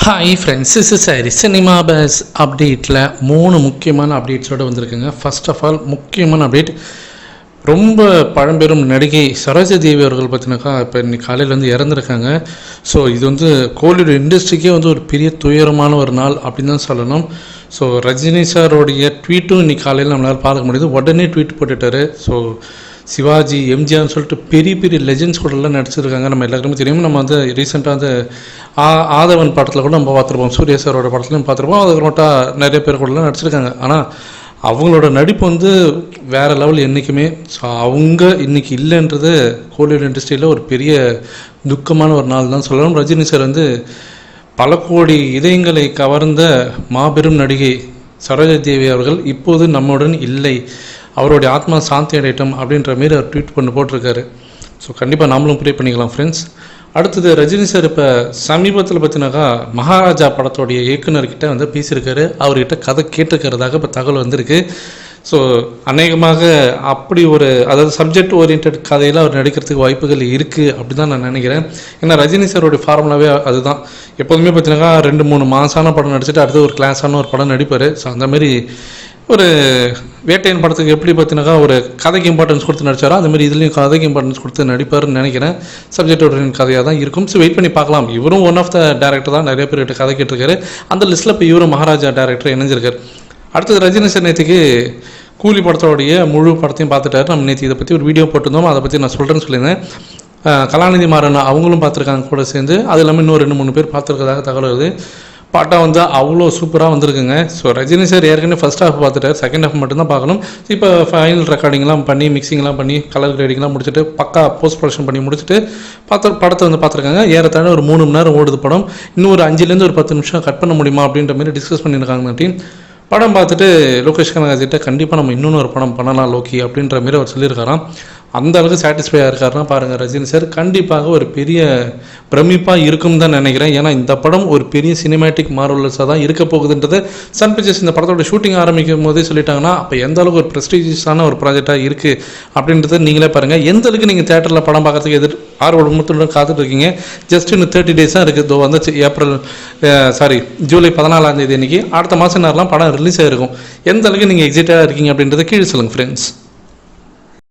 Hi friends, is sorry cinema bus அப்டேட்டில் 3 முக்கியமான அப்டேட்ஸோடு வந்திருக்குங்க. ஃபர்ஸ்ட் ஆஃப் ஆல் முக்கியமான அப்டேட், ரொம்ப பழம்பெரும் நடிகை சரோஜா தேவி அவர்கள் பார்த்தினாக்கா இப்போ இன்னைக்கு காலையில் வந்து இறந்துருக்காங்க. ஸோ இது வந்து கோலிவுட் இண்டஸ்ட்ரிக்கே வந்து ஒரு பெரிய துயரமான ஒரு நாள் அப்படின்னு தான் சொல்லணும். ஸோ ரஜினி சாரோடைய ட்வீட்டும் இன்றைக்கி காலையில் நம்மளால் பார்க்க முடியுது. உடனே ட்வீட் போட்டுட்டார். ஸோ சிவாஜி, எம்ஜிஆர்னு சொல்லிட்டு பெரிய பெரிய லெஜெண்ட்ஸ் கூடலாம் நடிச்சிருக்காங்க. நம்ம எல்லாருக்குமே தெரியும். நம்ம வந்து ரீசெண்டாக வந்து ஆதவன் படத்தில் கூட நம்ம பார்த்துருப்போம், சூர்யா சாரோட படத்துலையும் பார்த்துருப்போம். அதுக்கப்புறமேட்டா நிறைய பேர் கூடலாம் நடிச்சிருக்காங்க. ஆனால் அவங்களோட நடிப்பு வந்து வேறு லெவல் என்றைக்குமே. ஸோ அவங்க இன்றைக்கி இல்லைன்றது கோலிவுட் இண்டஸ்ட்ரியில் ஒரு பெரிய துக்கமான ஒரு நாள் தான் சொல்லணும். ரஜினி சார் வந்து பல கோடி இதயங்களை கவர்ந்த மாபெரும் நடிகை சரோஜா தேவி அவர்கள் இப்போது நம்முடன் இல்லை, அவருடைய ஆத்மா சாந்தி அடையட்டும் அப்படின்ற மாரி அவர் ட்வீட் போட்டிருக்காரு. ஸோ கண்டிப்பாக நாமளும் ப்ரே பண்ணிக்கலாம் ஃப்ரெண்ட்ஸ். அடுத்தது ரஜினி சார் இப்போ சமீபத்தில் பார்த்தினாக்கா மகாராஜா படத்தோடைய இயக்குனர்கிட்ட வந்து பேசியிருக்காரு. அவர்கிட்ட கதை கேட்டிருக்கிறதாக இப்போ தகவல் வந்திருக்கு. ஸோ அநேகமாக அப்படி ஒரு அதாவது சப்ஜெக்ட் ஓரியன்ட் கதையில் அவர் நடிக்கிறதுக்கு வாய்ப்புகள் இருக்குது அப்படி தான் நான் நினைக்கிறேன். ஏன்னா ரஜினி சாரோடைய ஃபார்முலாவே அதுதான். எப்போதுமே பார்த்தினாக்கா 2-3 மாசான படம் நடிச்சுட்டு அடுத்து ஒரு கிளாஸான ஒரு படம் நடிப்பார். ஸோ அந்தமாரி ஒரு வேட்டையன் படத்துக்கு எப்படி பார்த்தினாக்கா ஒரு கதைக்கு இம்பார்ட்டன்ஸ் கொடுத்து நடித்தாரோ அந்தமாதிரி இதுலேயும் கதைக்கு இம்பார்ட்டன்ஸ் கொடுத்து நடிப்பார்னு நினைக்கிறேன். சப்ஜெக்டோட கதையாக தான் இருக்கும். ஸோ வெயிட் பண்ணி பார்க்கலாம். இவரும் ஒன் ஆஃப் த டேரக்டர் தான், நிறைய பேர்கிட்ட கதை கேட்டிருக்காரு. அந்த லிஸ்ட்டில் இப்போ இவரும் மகாராஜா டேரக்டர் இணைஞ்சிருக்கார். அடுத்தது ரஜினி சார் நேற்றுக்கு கூலி படத்தோடைய முழு படத்தையும் பார்த்துட்டாரு. நம்ம நேற்று இதை பற்றி ஒரு வீடியோ போட்டிருந்தோம், அதை பற்றி நான் சொல்கிறேன்னு சொல்லியிருந்தேன். கலாநிதி மாறன் அவங்களும் பார்த்துருக்காங்க கூட சேர்ந்து. அது இல்லாமல் இன்னும் 2-3 பேர் பார்த்துருக்கதாக தகவல் வருது. பாட்டாக வந்து அவ்வளோ சூப்பராக வந்திருக்குங்க. ஸோ ரஜினி சார் ஏற்கனவே ஃபஸ்ட் ஹாஃப் பார்த்துட்டார், செகண்ட் ஹாஃப் மட்டும்தான் பார்க்கணும். இப்போ ஃபைனல் ரெக்கார்டிங்லாம் பண்ணி மிக்சிங்லாம் பண்ணி கலர் கிரேடிங்லாம் முடிச்சுட்டு பக்கா போஸ்ட் ப்ரொடக்ஷன் பண்ணி முடிச்சுட்டு படத்தை வந்து பார்த்துருக்காங்க. ஏறத்தாழ ஒரு 3 மணி நேரம் ஓடுது படம். இன்னும் ஒரு 5லேருந்து ஒரு 10 நிமிஷம் கட் பண்ண முடியுமா அப்படின்ற மாதிரி டிஸ்கஸ் பண்ணியிருக்காங்க டீம். படம் பார்த்துட்டு லோகேஷ் கனகராஜ்கிட்ட கண்டிப்பாக நம்ம இன்னொன்று ஒரு படம் பண்ணலாம் லோக்கி அப்படின்ற மாரி அவர் சொல்லியிருக்காராம். அந்த அளவுக்கு சாட்டிஸ்ஃபையாக இருக்காருன்னா பாருங்கள், ரஜினி சார் கண்டிப்பாக ஒரு பெரிய பிரமிப்பாக இருக்கும் தான் நினைக்கிறேன். ஏன்னா இந்த படம் ஒரு பெரிய சினிமேட்டிக் மார்வலஸாக தான் இருக்க போகுதுன்றது சன் பிக்சர்ஸ் இந்த படத்தோட ஷூட்டிங் ஆரம்பிக்கும் போதே சொல்லிட்டாங்கன்னா அப்போ எந்த அளவுக்கு ஒரு ப்ரெஸ்டீஜியஸான ஒரு ப்ராஜெக்டாக இருக்குது அப்படின்றத நீங்களே பாருங்கள். எந்த அளவுக்கு நீங்கள் தேட்டரில் படம் பார்க்கறதுக்கு ஆர்வமுடன் காத்துட்ருக்கீங்க. ஜஸ்ட் இன்னும் 30 days தான் இருக்குது. இதோ வந்துச்சு ஜூலை 14ஆம் தேதி அன்றைக்கி அடுத்த மாதம் நேரம்லாம் படம் ரிலீஸ் ஆகிருக்கும். எந்த அளவுக்கு நீங்கள் எக்ஸைட்டாக இருக்கீங்க அப்படின்றத கீழே சொல்லுங்கள் ஃப்ரெண்ட்ஸ்.